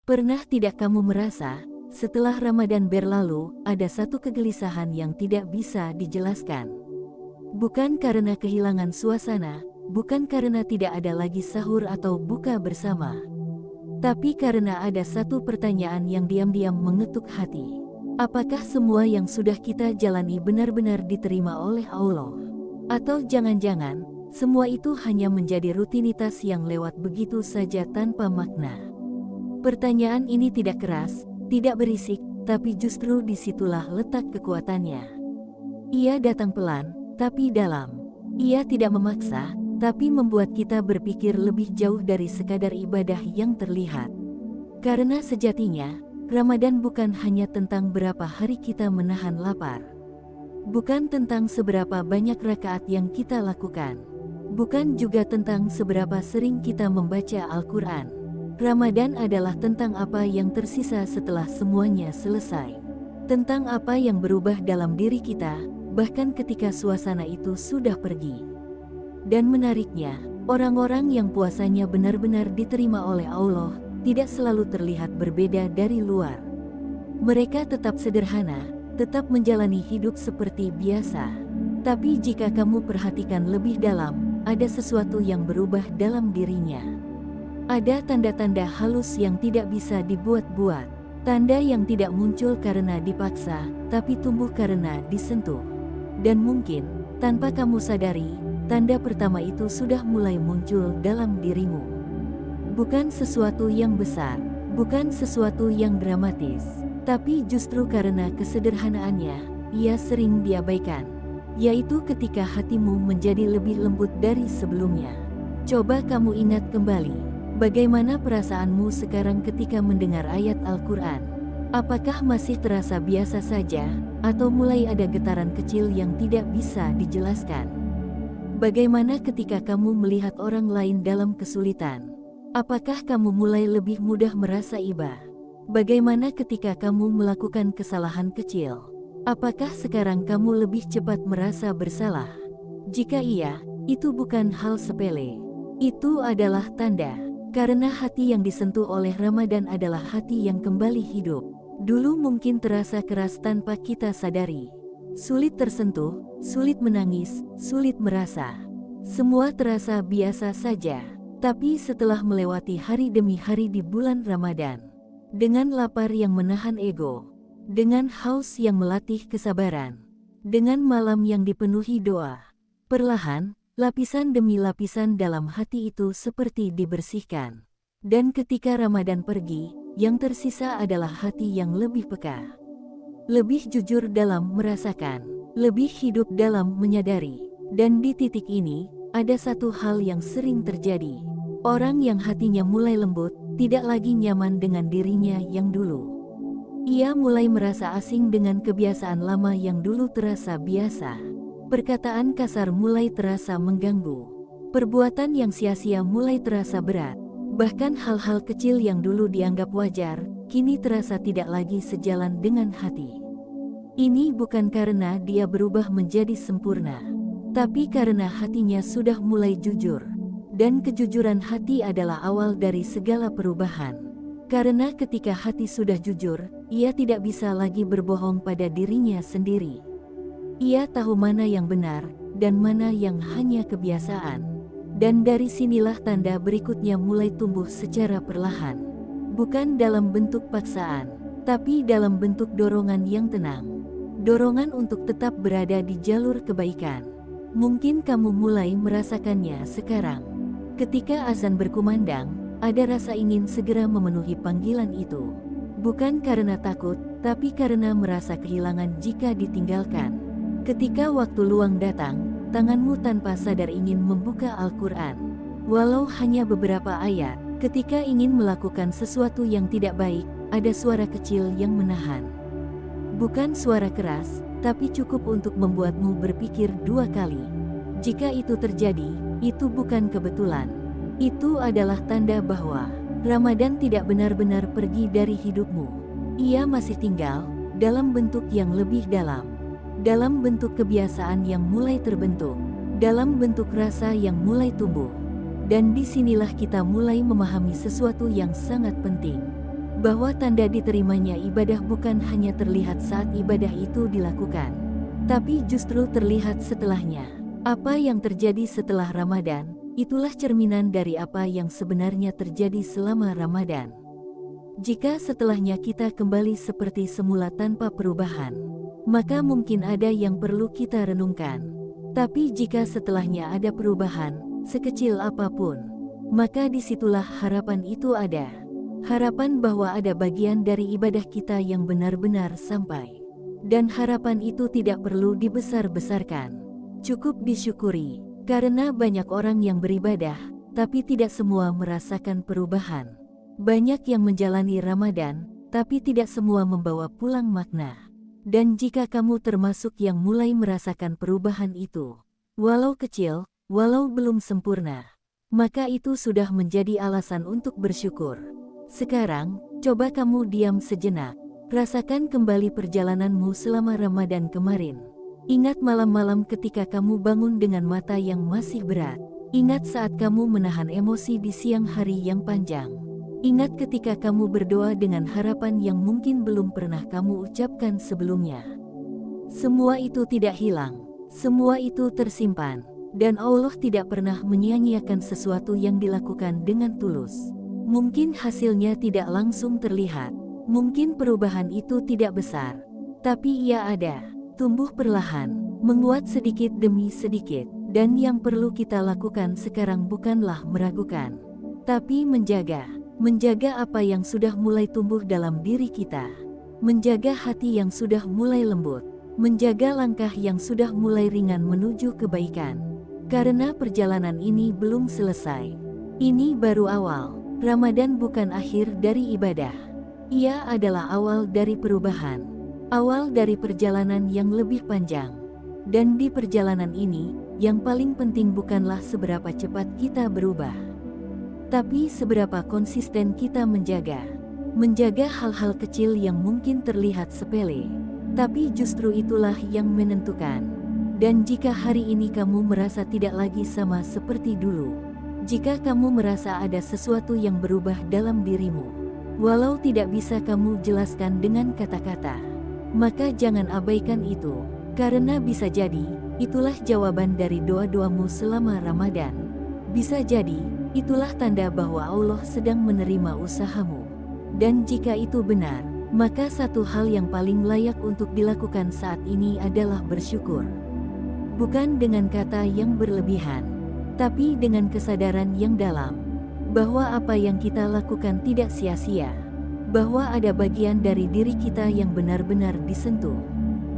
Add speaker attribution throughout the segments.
Speaker 1: Pernah tidak kamu merasa, setelah Ramadan berlalu, ada satu kegelisahan yang tidak bisa dijelaskan? Bukan karena kehilangan suasana, bukan karena tidak ada lagi sahur atau buka bersama, tapi karena ada satu pertanyaan yang diam-diam mengetuk hati. Apakah semua yang sudah kita jalani benar-benar diterima oleh Allah? Atau jangan-jangan, semua itu hanya menjadi rutinitas yang lewat begitu saja tanpa makna? Pertanyaan ini tidak keras, tidak berisik, tapi justru disitulah letak kekuatannya. Ia datang pelan, tapi dalam. Ia tidak memaksa, tapi membuat kita berpikir lebih jauh dari sekadar ibadah yang terlihat. Karena sejatinya, Ramadan bukan hanya tentang berapa hari kita menahan lapar. Bukan tentang seberapa banyak rakaat yang kita lakukan. Bukan juga tentang seberapa sering kita membaca Al-Quran. Ramadan adalah tentang apa yang tersisa setelah semuanya selesai. Tentang apa yang berubah dalam diri kita, bahkan ketika suasana itu sudah pergi. Dan menariknya, orang-orang yang puasanya benar-benar diterima oleh Allah, tidak selalu terlihat berbeda dari luar. Mereka tetap sederhana, tetap menjalani hidup seperti biasa. Tapi jika kamu perhatikan lebih dalam, ada sesuatu yang berubah dalam dirinya. Ada tanda-tanda halus yang tidak bisa dibuat-buat. Tanda yang tidak muncul karena dipaksa, tapi tumbuh karena disentuh. Dan mungkin, tanpa kamu sadari, tanda pertama itu sudah mulai muncul dalam dirimu. Bukan sesuatu yang besar, bukan sesuatu yang dramatis, tapi justru karena kesederhanaannya, ia sering diabaikan. Yaitu ketika hatimu menjadi lebih lembut dari sebelumnya. Coba kamu ingat kembali. Bagaimana perasaanmu sekarang ketika mendengar ayat Al-Quran? Apakah masih terasa biasa saja, atau mulai ada getaran kecil yang tidak bisa dijelaskan? Bagaimana ketika kamu melihat orang lain dalam kesulitan? Apakah kamu mulai lebih mudah merasa iba? Bagaimana ketika kamu melakukan kesalahan kecil? Apakah sekarang kamu lebih cepat merasa bersalah? Jika iya, itu bukan hal sepele. Itu adalah tanda. Karena hati yang disentuh oleh Ramadan adalah hati yang kembali hidup. Dulu mungkin terasa keras tanpa kita sadari. Sulit tersentuh, sulit menangis, sulit merasa. Semua terasa biasa saja. Tapi setelah melewati hari demi hari di bulan Ramadan, dengan lapar yang menahan ego, dengan haus yang melatih kesabaran, dengan malam yang dipenuhi doa, perlahan, lapisan demi lapisan dalam hati itu seperti dibersihkan. Dan ketika Ramadan pergi, yang tersisa adalah hati yang lebih peka. Lebih jujur dalam merasakan, lebih hidup dalam menyadari. Dan di titik ini, ada satu hal yang sering terjadi. Orang yang hatinya mulai lembut, tidak lagi nyaman dengan dirinya yang dulu. Ia mulai merasa asing dengan kebiasaan lama yang dulu terasa biasa. Perkataan kasar mulai terasa mengganggu. Perbuatan yang sia-sia mulai terasa berat. Bahkan hal-hal kecil yang dulu dianggap wajar, kini terasa tidak lagi sejalan dengan hati. Ini bukan karena dia berubah menjadi sempurna, tapi karena hatinya sudah mulai jujur. Dan kejujuran hati adalah awal dari segala perubahan. Karena ketika hati sudah jujur, ia tidak bisa lagi berbohong pada dirinya sendiri. Ia tahu mana yang benar, dan mana yang hanya kebiasaan. Dan dari sinilah tanda berikutnya mulai tumbuh secara perlahan. Bukan dalam bentuk paksaan, tapi dalam bentuk dorongan yang tenang. Dorongan untuk tetap berada di jalur kebaikan. Mungkin kamu mulai merasakannya sekarang. Ketika azan berkumandang, ada rasa ingin segera memenuhi panggilan itu. Bukan karena takut, tapi karena merasa kehilangan jika ditinggalkan. Ketika waktu luang datang, tanganmu tanpa sadar ingin membuka Al-Quran. Walau hanya beberapa ayat, ketika ingin melakukan sesuatu yang tidak baik, ada suara kecil yang menahan. Bukan suara keras, tapi cukup untuk membuatmu berpikir dua kali. Jika itu terjadi, itu bukan kebetulan. Itu adalah tanda bahwa Ramadan tidak benar-benar pergi dari hidupmu. Ia masih tinggal, dalam bentuk yang lebih dalam. Dalam bentuk kebiasaan yang mulai terbentuk, dalam bentuk rasa yang mulai tumbuh. Dan disinilah kita mulai memahami sesuatu yang sangat penting. Bahwa tanda diterimanya ibadah bukan hanya terlihat saat ibadah itu dilakukan, tapi justru terlihat setelahnya. Apa yang terjadi setelah Ramadan, itulah cerminan dari apa yang sebenarnya terjadi selama Ramadan. Jika setelahnya kita kembali seperti semula tanpa perubahan, maka mungkin ada yang perlu kita renungkan. Tapi jika setelahnya ada perubahan, sekecil apapun, maka disitulah harapan itu ada. Harapan bahwa ada bagian dari ibadah kita yang benar-benar sampai. Dan harapan itu tidak perlu dibesar-besarkan. Cukup disyukuri, karena banyak orang yang beribadah, tapi tidak semua merasakan perubahan. Banyak yang menjalani Ramadan, tapi tidak semua membawa pulang makna. Dan jika kamu termasuk yang mulai merasakan perubahan itu, walau kecil, walau belum sempurna, maka itu sudah menjadi alasan untuk bersyukur. Sekarang, coba kamu diam sejenak, rasakan kembali perjalananmu selama Ramadan kemarin. Ingat malam-malam ketika kamu bangun dengan mata yang masih berat. Ingat saat kamu menahan emosi di siang hari yang panjang. Ingat ketika kamu berdoa dengan harapan yang mungkin belum pernah kamu ucapkan sebelumnya. Semua itu tidak hilang, semua itu tersimpan, dan Allah tidak pernah menyia-nyiakan sesuatu yang dilakukan dengan tulus. Mungkin hasilnya tidak langsung terlihat, mungkin perubahan itu tidak besar, tapi ia ada, tumbuh perlahan, menguat sedikit demi sedikit, dan yang perlu kita lakukan sekarang bukanlah meragukan, tapi menjaga apa yang sudah mulai tumbuh dalam diri kita, menjaga hati yang sudah mulai lembut, menjaga langkah yang sudah mulai ringan menuju kebaikan. Karena perjalanan ini belum selesai. Ini baru awal. Ramadan bukan akhir dari ibadah. Ia adalah awal dari perubahan. Awal dari perjalanan yang lebih panjang. Dan di perjalanan ini, yang paling penting bukanlah seberapa cepat kita berubah, tapi seberapa konsisten kita menjaga hal-hal kecil yang mungkin terlihat sepele, tapi justru itulah yang menentukan. Dan jika hari ini kamu merasa tidak lagi sama seperti dulu, jika kamu merasa ada sesuatu yang berubah dalam dirimu, walau tidak bisa kamu jelaskan dengan kata-kata, maka jangan abaikan itu, karena bisa jadi, itulah jawaban dari doa-doamu selama Ramadan. Bisa jadi, itulah tanda bahwa Allah sedang menerima usahamu. Dan jika itu benar, maka satu hal yang paling layak untuk dilakukan saat ini adalah bersyukur. Bukan dengan kata yang berlebihan, tapi dengan kesadaran yang dalam, bahwa apa yang kita lakukan tidak sia-sia, bahwa ada bagian dari diri kita yang benar-benar disentuh.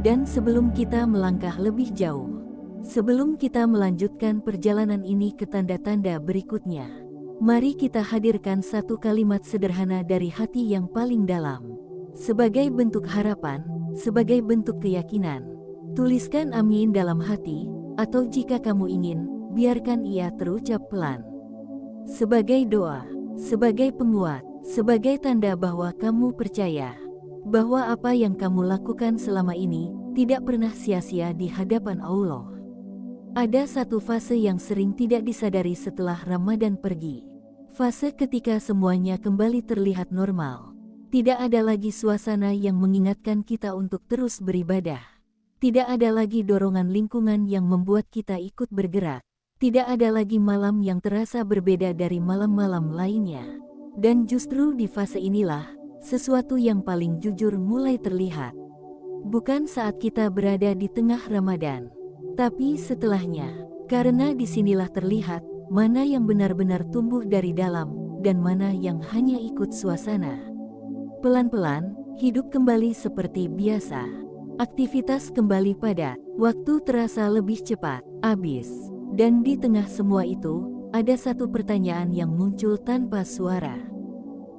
Speaker 1: Dan sebelum kita melangkah lebih jauh, sebelum kita melanjutkan perjalanan ini ke tanda-tanda berikutnya, mari kita hadirkan satu kalimat sederhana dari hati yang paling dalam. Sebagai bentuk harapan, sebagai bentuk keyakinan, tuliskan amin dalam hati, atau jika kamu ingin, biarkan ia terucap pelan. Sebagai doa, sebagai penguat, sebagai tanda bahwa kamu percaya bahwa apa yang kamu lakukan selama ini tidak pernah sia-sia di hadapan Allah. Ada satu fase yang sering tidak disadari setelah Ramadan pergi. Fase ketika semuanya kembali terlihat normal. Tidak ada lagi suasana yang mengingatkan kita untuk terus beribadah. Tidak ada lagi dorongan lingkungan yang membuat kita ikut bergerak. Tidak ada lagi malam yang terasa berbeda dari malam-malam lainnya. Dan justru di fase inilah, sesuatu yang paling jujur mulai terlihat. Bukan saat kita berada di tengah Ramadan, tapi setelahnya. Karena disinilah terlihat, mana yang benar-benar tumbuh dari dalam, dan mana yang hanya ikut suasana. Pelan-pelan, hidup kembali seperti biasa. Aktivitas kembali padat, waktu terasa lebih cepat, habis. Dan di tengah semua itu, ada satu pertanyaan yang muncul tanpa suara.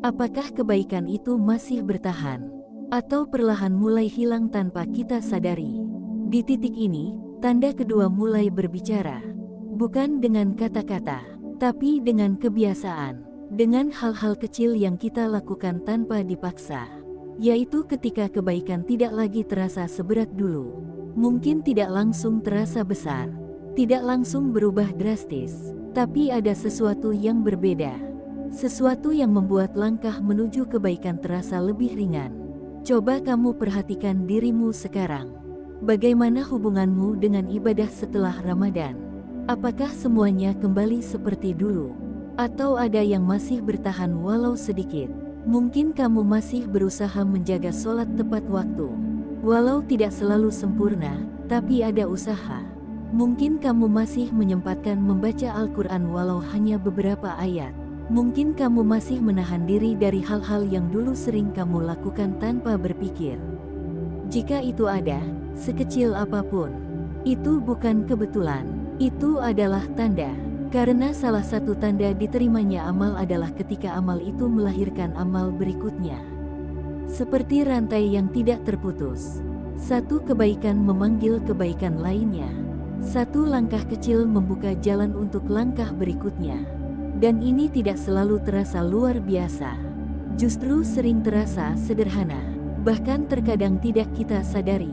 Speaker 1: Apakah kebaikan itu masih bertahan? Atau perlahan mulai hilang tanpa kita sadari? Di titik ini, tanda kedua mulai berbicara. Bukan dengan kata-kata, tapi dengan kebiasaan. Dengan hal-hal kecil yang kita lakukan tanpa dipaksa. Yaitu ketika kebaikan tidak lagi terasa seberat dulu. Mungkin tidak langsung terasa besar, tidak langsung berubah drastis, tapi ada sesuatu yang berbeda. Sesuatu yang membuat langkah menuju kebaikan terasa lebih ringan. Coba kamu perhatikan dirimu sekarang. Bagaimana hubunganmu dengan ibadah setelah Ramadan? Apakah semuanya kembali seperti dulu? Atau ada yang masih bertahan walau sedikit? Mungkin kamu masih berusaha menjaga sholat tepat waktu. Walau tidak selalu sempurna, tapi ada usaha. Mungkin kamu masih menyempatkan membaca Al-Quran walau hanya beberapa ayat. Mungkin kamu masih menahan diri dari hal-hal yang dulu sering kamu lakukan tanpa berpikir. Jika itu ada, sekecil apapun, itu bukan kebetulan, itu adalah tanda. Karena salah satu tanda diterimanya amal adalah ketika amal itu melahirkan amal berikutnya. Seperti rantai yang tidak terputus. Satu kebaikan memanggil kebaikan lainnya. Satu langkah kecil membuka jalan untuk langkah berikutnya. Dan ini tidak selalu terasa luar biasa. Justru sering terasa sederhana. Bahkan terkadang tidak kita sadari.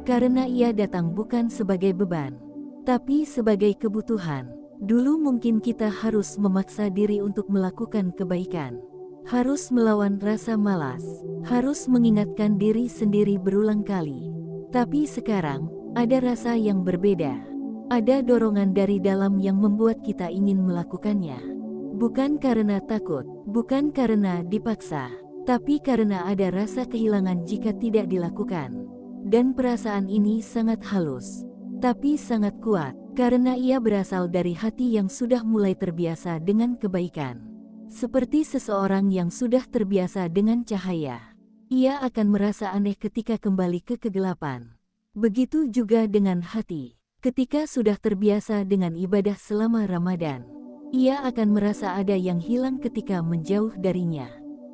Speaker 1: Karena ia datang bukan sebagai beban, tapi sebagai kebutuhan. Dulu mungkin kita harus memaksa diri untuk melakukan kebaikan. Harus melawan rasa malas. Harus mengingatkan diri sendiri berulang kali. Tapi sekarang, ada rasa yang berbeda. Ada dorongan dari dalam yang membuat kita ingin melakukannya. Bukan karena takut, bukan karena dipaksa, tapi karena ada rasa kehilangan jika tidak dilakukan. Dan perasaan ini sangat halus, tapi sangat kuat, karena ia berasal dari hati yang sudah mulai terbiasa dengan kebaikan. Seperti seseorang yang sudah terbiasa dengan cahaya. Ia akan merasa aneh ketika kembali ke kegelapan. Begitu juga dengan hati, ketika sudah terbiasa dengan ibadah selama Ramadan. Ia akan merasa ada yang hilang ketika menjauh darinya.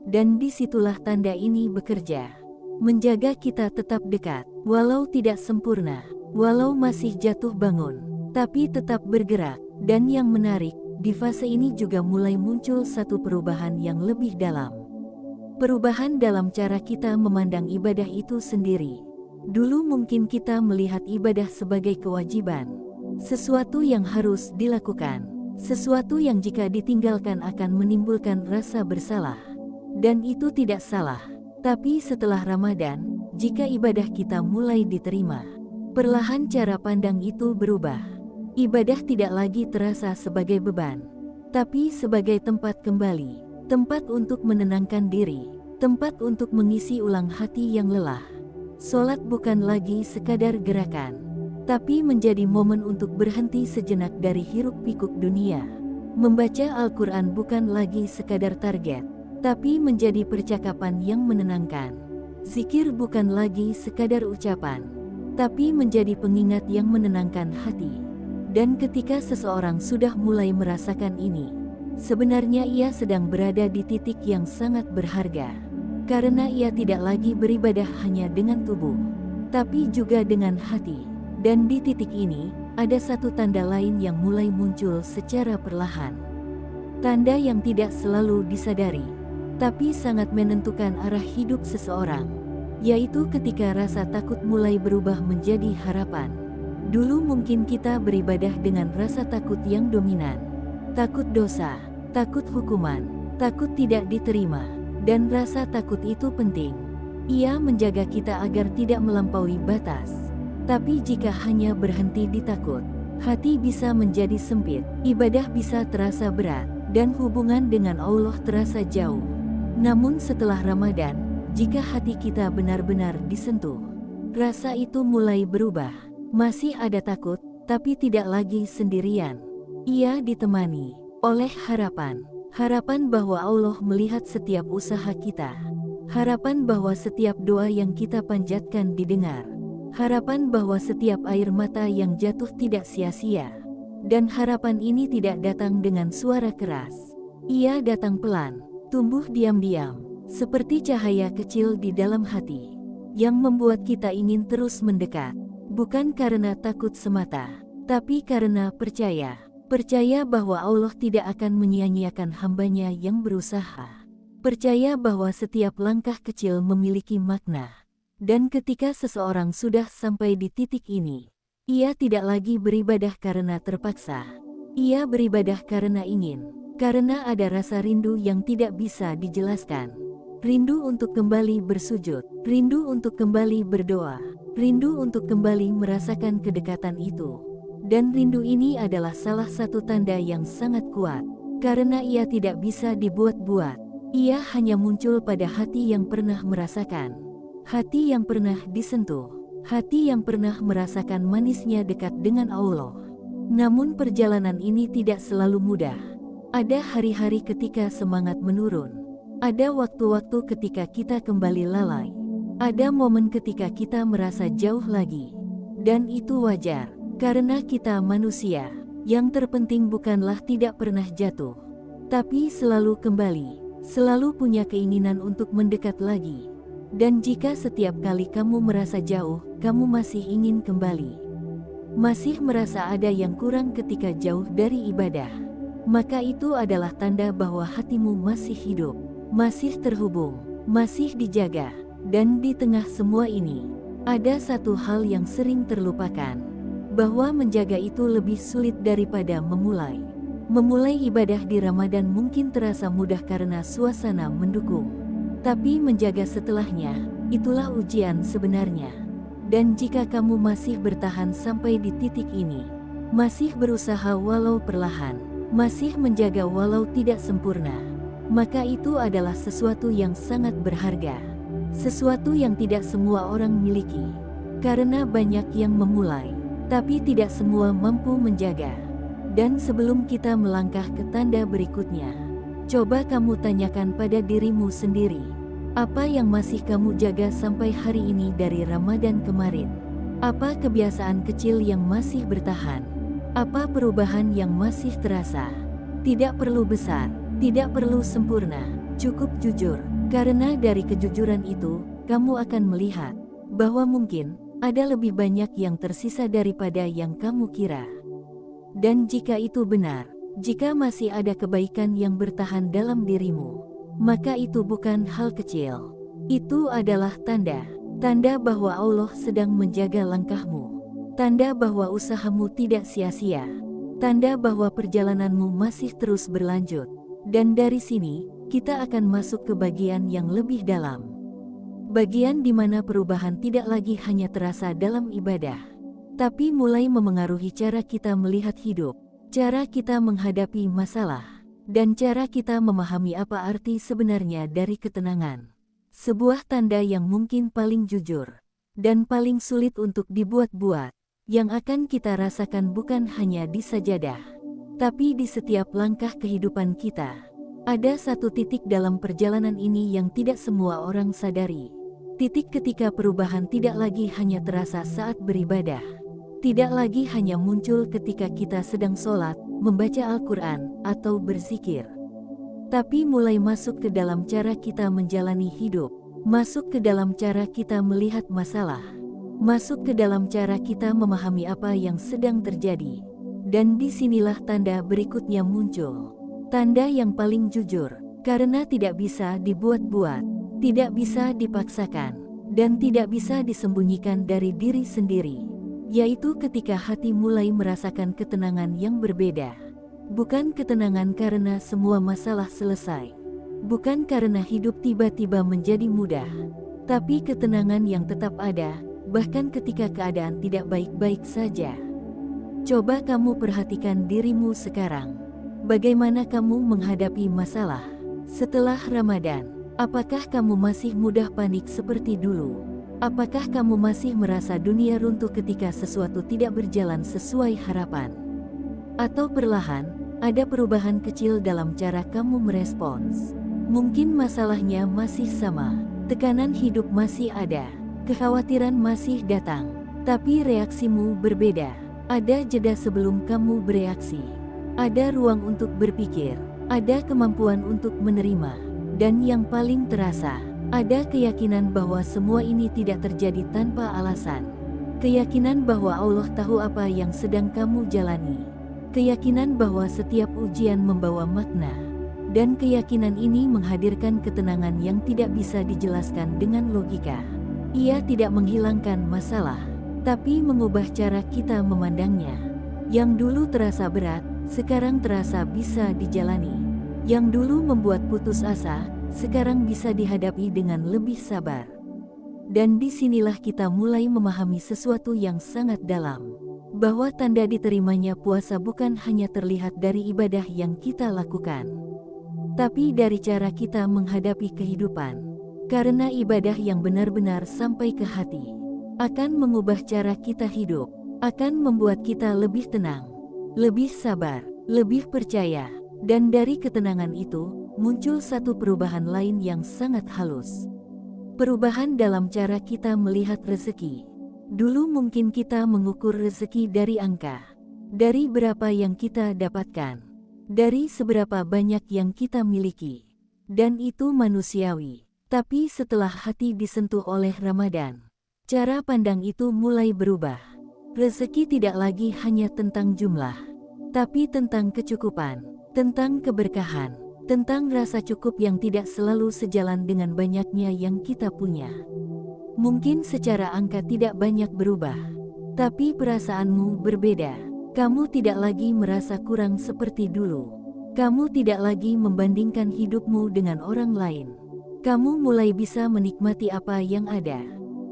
Speaker 1: Dan disitulah tanda ini bekerja. Menjaga kita tetap dekat, walau tidak sempurna, walau masih jatuh bangun, tapi tetap bergerak. Dan yang menarik, di fase ini juga mulai muncul satu perubahan yang lebih dalam. Perubahan dalam cara kita memandang ibadah itu sendiri. Dulu mungkin kita melihat ibadah sebagai kewajiban, sesuatu yang harus dilakukan. Sesuatu yang jika ditinggalkan akan menimbulkan rasa bersalah. Dan itu tidak salah. Tapi setelah Ramadan, jika ibadah kita mulai diterima, perlahan cara pandang itu berubah. Ibadah tidak lagi terasa sebagai beban, tapi sebagai tempat kembali. Tempat untuk menenangkan diri. Tempat untuk mengisi ulang hati yang lelah. Sholat bukan lagi sekadar gerakan, tapi menjadi momen untuk berhenti sejenak dari hiruk-pikuk dunia. Membaca Al-Quran bukan lagi sekadar target, tapi menjadi percakapan yang menenangkan. Zikir bukan lagi sekadar ucapan, tapi menjadi pengingat yang menenangkan hati. Dan ketika seseorang sudah mulai merasakan ini, sebenarnya ia sedang berada di titik yang sangat berharga. Karena ia tidak lagi beribadah hanya dengan tubuh, tapi juga dengan hati. Dan di titik ini, ada satu tanda lain yang mulai muncul secara perlahan. Tanda yang tidak selalu disadari, tapi sangat menentukan arah hidup seseorang, yaitu ketika rasa takut mulai berubah menjadi harapan. Dulu mungkin kita beribadah dengan rasa takut yang dominan. Takut dosa, takut hukuman, takut tidak diterima, dan rasa takut itu penting. Ia menjaga kita agar tidak melampaui batas. Tapi jika hanya berhenti di takut, hati bisa menjadi sempit, ibadah bisa terasa berat, dan hubungan dengan Allah terasa jauh. Namun setelah Ramadan, jika hati kita benar-benar disentuh, rasa itu mulai berubah. Masih ada takut, tapi tidak lagi sendirian. Ia ditemani oleh harapan. Harapan bahwa Allah melihat setiap usaha kita. Harapan bahwa setiap doa yang kita panjatkan didengar. Harapan bahwa setiap air mata yang jatuh tidak sia-sia. Dan harapan ini tidak datang dengan suara keras. Ia datang pelan, tumbuh diam-diam, seperti cahaya kecil di dalam hati, yang membuat kita ingin terus mendekat. Bukan karena takut semata, tapi karena percaya. Percaya bahwa Allah tidak akan menyia-nyiakan hamba-Nya yang berusaha. Percaya bahwa setiap langkah kecil memiliki makna. Dan ketika seseorang sudah sampai di titik ini, ia tidak lagi beribadah karena terpaksa. Ia beribadah karena ingin. Karena ada rasa rindu yang tidak bisa dijelaskan. Rindu untuk kembali bersujud, rindu untuk kembali berdoa, rindu untuk kembali merasakan kedekatan itu. Dan rindu ini adalah salah satu tanda yang sangat kuat, karena ia tidak bisa dibuat-buat. Ia hanya muncul pada hati yang pernah merasakan, hati yang pernah disentuh, hati yang pernah merasakan manisnya dekat dengan Allah. Namun perjalanan ini tidak selalu mudah. Ada hari-hari ketika semangat menurun. Ada waktu-waktu ketika kita kembali lalai. Ada momen ketika kita merasa jauh lagi. Dan itu wajar, karena kita manusia. Yang terpenting bukanlah tidak pernah jatuh, tapi selalu kembali, selalu punya keinginan untuk mendekat lagi. Dan jika setiap kali kamu merasa jauh, kamu masih ingin kembali, masih merasa ada yang kurang ketika jauh dari ibadah, maka itu adalah tanda bahwa hatimu masih hidup, masih terhubung, masih dijaga. Dan di tengah semua ini, ada satu hal yang sering terlupakan, bahwa menjaga itu lebih sulit daripada memulai. Memulai ibadah di Ramadan mungkin terasa mudah karena suasana mendukung. Tapi menjaga setelahnya, itulah ujian sebenarnya. Dan jika kamu masih bertahan sampai di titik ini, masih berusaha walau perlahan, masih menjaga walau tidak sempurna, maka itu adalah sesuatu yang sangat berharga. Sesuatu yang tidak semua orang miliki. Karena banyak yang memulai, tapi tidak semua mampu menjaga. Dan sebelum kita melangkah ke tanda berikutnya, coba kamu tanyakan pada dirimu sendiri, apa yang masih kamu jaga sampai hari ini dari Ramadan kemarin? Apa kebiasaan kecil yang masih bertahan? Apa perubahan yang masih terasa? Tidak perlu besar, tidak perlu sempurna, cukup jujur. Karena dari kejujuran itu, kamu akan melihat bahwa mungkin ada lebih banyak yang tersisa daripada yang kamu kira. Dan jika itu benar, jika masih ada kebaikan yang bertahan dalam dirimu, maka itu bukan hal kecil. Itu adalah tanda bahwa Allah sedang menjaga langkahmu. Tanda bahwa usahamu tidak sia-sia. Tanda bahwa perjalananmu masih terus berlanjut. Dan dari sini, kita akan masuk ke bagian yang lebih dalam. Bagian di mana perubahan tidak lagi hanya terasa dalam ibadah, tapi mulai memengaruhi cara kita melihat hidup, cara kita menghadapi masalah, dan cara kita memahami apa arti sebenarnya dari ketenangan. Sebuah tanda yang mungkin paling jujur, dan paling sulit untuk dibuat-buat, yang akan kita rasakan bukan hanya di sajadah, tapi di setiap langkah kehidupan kita. Ada satu titik dalam perjalanan ini yang tidak semua orang sadari. Titik ketika perubahan tidak lagi hanya terasa saat beribadah. Tidak lagi hanya muncul ketika kita sedang sholat, membaca Al-Quran, atau berzikir. Tapi mulai masuk ke dalam cara kita menjalani hidup. Masuk ke dalam cara kita melihat masalah. Masuk ke dalam cara kita memahami apa yang sedang terjadi. Dan disinilah tanda berikutnya muncul. Tanda yang paling jujur, karena tidak bisa dibuat-buat, tidak bisa dipaksakan, dan tidak bisa disembunyikan dari diri sendiri. Yaitu ketika hati mulai merasakan ketenangan yang berbeda. Bukan ketenangan karena semua masalah selesai. Bukan karena hidup tiba-tiba menjadi mudah. Tapi ketenangan yang tetap ada, bahkan ketika keadaan tidak baik-baik saja. Coba kamu perhatikan dirimu sekarang. Bagaimana kamu menghadapi masalah setelah Ramadan? Apakah kamu masih mudah panik seperti dulu? Apakah kamu masih merasa dunia runtuh ketika sesuatu tidak berjalan sesuai harapan? Atau perlahan, ada perubahan kecil dalam cara kamu merespons? Mungkin masalahnya masih sama, tekanan hidup masih ada, kekhawatiran masih datang, tapi reaksimu berbeda. Ada jeda sebelum kamu bereaksi. Ada ruang untuk berpikir, ada kemampuan untuk menerima, dan yang paling terasa, ada keyakinan bahwa semua ini tidak terjadi tanpa alasan. Keyakinan bahwa Allah tahu apa yang sedang kamu jalani. Keyakinan bahwa setiap ujian membawa makna. Dan keyakinan ini menghadirkan ketenangan yang tidak bisa dijelaskan dengan logika. Ia tidak menghilangkan masalah, tapi mengubah cara kita memandangnya. Yang dulu terasa berat, sekarang terasa bisa dijalani. Yang dulu membuat putus asa, sekarang bisa dihadapi dengan lebih sabar. Dan disinilah kita mulai memahami sesuatu yang sangat dalam. Bahwa tanda diterimanya puasa bukan hanya terlihat dari ibadah yang kita lakukan, tapi dari cara kita menghadapi kehidupan. Karena ibadah yang benar-benar sampai ke hati, akan mengubah cara kita hidup, akan membuat kita lebih tenang, lebih sabar, lebih percaya. Dan dari ketenangan itu, muncul satu perubahan lain yang sangat halus. Perubahan dalam cara kita melihat rezeki. Dulu mungkin kita mengukur rezeki dari angka, dari berapa yang kita dapatkan, dari seberapa banyak yang kita miliki. Dan itu manusiawi. Tapi setelah hati disentuh oleh Ramadan, cara pandang itu mulai berubah. Rezeki tidak lagi hanya tentang jumlah, tapi tentang kecukupan, tentang keberkahan, tentang rasa cukup yang tidak selalu sejalan dengan banyaknya yang kita punya. Mungkin secara angka tidak banyak berubah, tapi perasaanmu berbeda. Kamu tidak lagi merasa kurang seperti dulu. Kamu tidak lagi membandingkan hidupmu dengan orang lain. Kamu mulai bisa menikmati apa yang ada,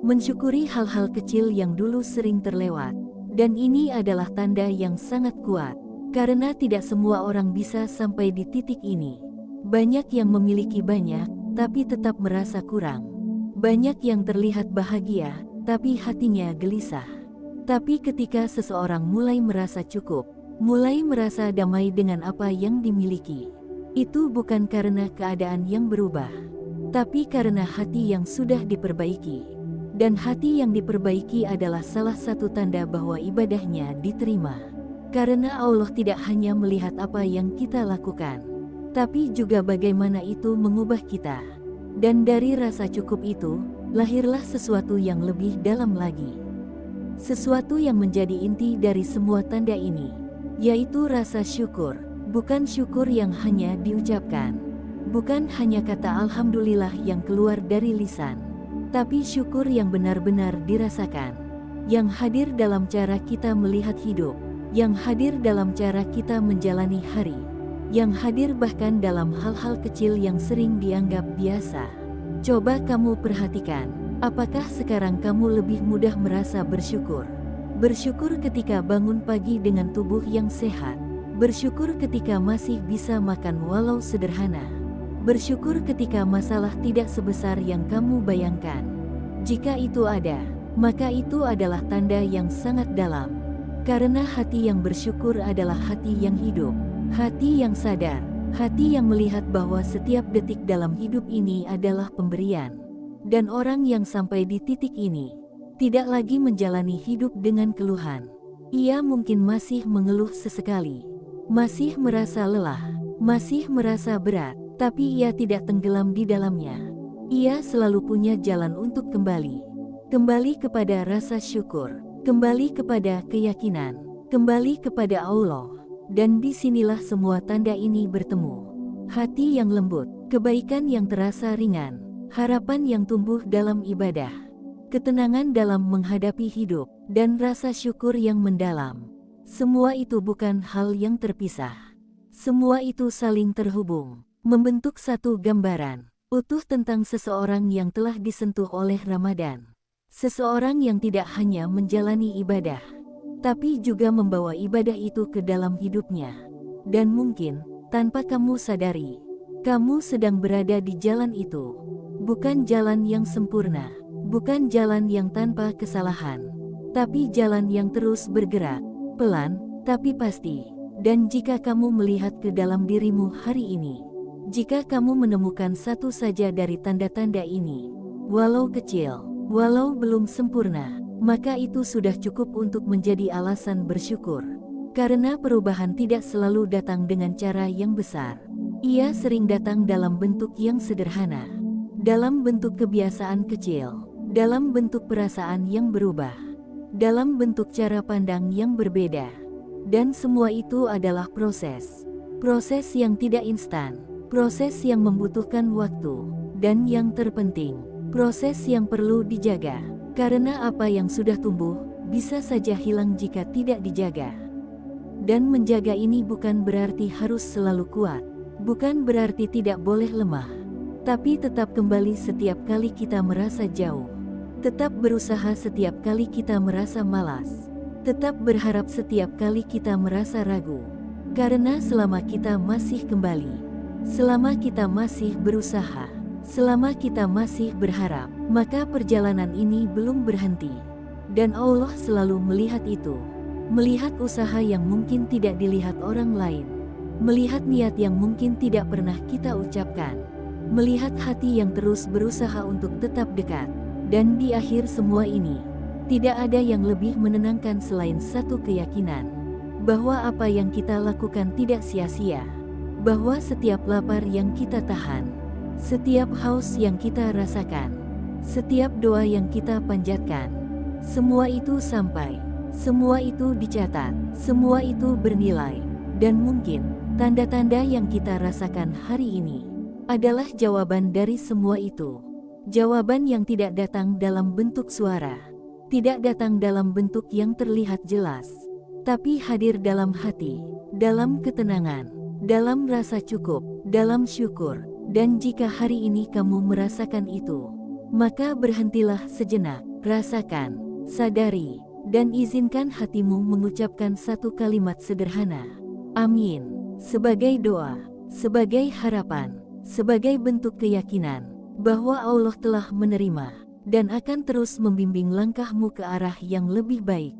Speaker 1: mensyukuri hal-hal kecil yang dulu sering terlewat. Dan ini adalah tanda yang sangat kuat, karena tidak semua orang bisa sampai di titik ini. Banyak yang memiliki banyak, tapi tetap merasa kurang. Banyak yang terlihat bahagia, tapi hatinya gelisah. Tapi ketika seseorang mulai merasa cukup, mulai merasa damai dengan apa yang dimiliki, itu bukan karena keadaan yang berubah, tapi karena hati yang sudah diperbaiki. Dan hati yang diperbaiki adalah salah satu tanda bahwa ibadahnya diterima. Karena Allah tidak hanya melihat apa yang kita lakukan, tapi juga bagaimana itu mengubah kita. Dan dari rasa cukup itu, lahirlah sesuatu yang lebih dalam lagi. Sesuatu yang menjadi inti dari semua tanda ini, yaitu rasa syukur. Bukan syukur yang hanya diucapkan, bukan hanya kata Alhamdulillah yang keluar dari lisan, tapi syukur yang benar-benar dirasakan, yang hadir dalam cara kita melihat hidup, yang hadir dalam cara kita menjalani hari, yang hadir bahkan dalam hal-hal kecil yang sering dianggap biasa. Coba kamu perhatikan, apakah sekarang kamu lebih mudah merasa bersyukur? Bersyukur ketika bangun pagi dengan tubuh yang sehat, bersyukur ketika masih bisa makan walau sederhana, bersyukur ketika masalah tidak sebesar yang kamu bayangkan. Jika itu ada, maka itu adalah tanda yang sangat dalam. Karena hati yang bersyukur adalah hati yang hidup, hati yang sadar, hati yang melihat bahwa setiap detik dalam hidup ini adalah pemberian. Dan orang yang sampai di titik ini, tidak lagi menjalani hidup dengan keluhan. Ia mungkin masih mengeluh sesekali, masih merasa lelah, masih merasa berat, tapi ia tidak tenggelam di dalamnya. Ia selalu punya jalan untuk kembali kepada rasa syukur, kembali kepada keyakinan, kembali kepada Allah. Dan disinilah semua tanda ini bertemu. Hati yang lembut, kebaikan yang terasa ringan, harapan yang tumbuh dalam ibadah, ketenangan dalam menghadapi hidup, dan rasa syukur yang mendalam. Semua itu bukan hal yang terpisah. Semua itu saling terhubung, membentuk satu gambaran utuh tentang seseorang yang telah disentuh oleh Ramadan. Seseorang yang tidak hanya menjalani ibadah, tapi juga membawa ibadah itu ke dalam hidupnya. Dan mungkin, tanpa kamu sadari, kamu sedang berada di jalan itu. Bukan jalan yang sempurna, bukan jalan yang tanpa kesalahan, tapi jalan yang terus bergerak, pelan, tapi pasti. Dan jika kamu melihat ke dalam dirimu hari ini, jika kamu menemukan satu saja dari tanda-tanda ini, walau kecil, walau belum sempurna, maka itu sudah cukup untuk menjadi alasan bersyukur. Karena perubahan tidak selalu datang dengan cara yang besar. Ia sering datang dalam bentuk yang sederhana, dalam bentuk kebiasaan kecil, dalam bentuk perasaan yang berubah, dalam bentuk cara pandang yang berbeda. Dan semua itu adalah proses yang tidak instan, proses yang membutuhkan waktu, dan yang terpenting, proses yang perlu dijaga. Karena apa yang sudah tumbuh, bisa saja hilang jika tidak dijaga. Dan menjaga ini bukan berarti harus selalu kuat. Bukan berarti tidak boleh lemah, tapi tetap kembali setiap kali kita merasa jauh. Tetap berusaha setiap kali kita merasa malas. Tetap berharap setiap kali kita merasa ragu. Karena selama kita masih kembali, selama kita masih berusaha, selama kita masih berharap, maka perjalanan ini belum berhenti. Dan Allah selalu melihat itu. Melihat usaha yang mungkin tidak dilihat orang lain. Melihat niat yang mungkin tidak pernah kita ucapkan. Melihat hati yang terus berusaha untuk tetap dekat. Dan di akhir semua ini, tidak ada yang lebih menenangkan selain satu keyakinan. Bahwa apa yang kita lakukan tidak sia-sia. Bahwa setiap lapar yang kita tahan, setiap haus yang kita rasakan, setiap doa yang kita panjatkan, semua itu sampai, semua itu dicatat, semua itu bernilai. Dan mungkin, tanda-tanda yang kita rasakan hari ini adalah jawaban dari semua itu. Jawaban yang tidak datang dalam bentuk suara, tidak datang dalam bentuk yang terlihat jelas, tapi hadir dalam hati, dalam ketenangan, dalam rasa cukup, dalam syukur. Dan jika hari ini kamu merasakan itu, maka berhentilah sejenak, rasakan, sadari, dan izinkan hatimu mengucapkan satu kalimat sederhana. Amin. Sebagai doa, sebagai harapan, sebagai bentuk keyakinan bahwa Allah telah menerima dan akan terus membimbing langkahmu ke arah yang lebih baik.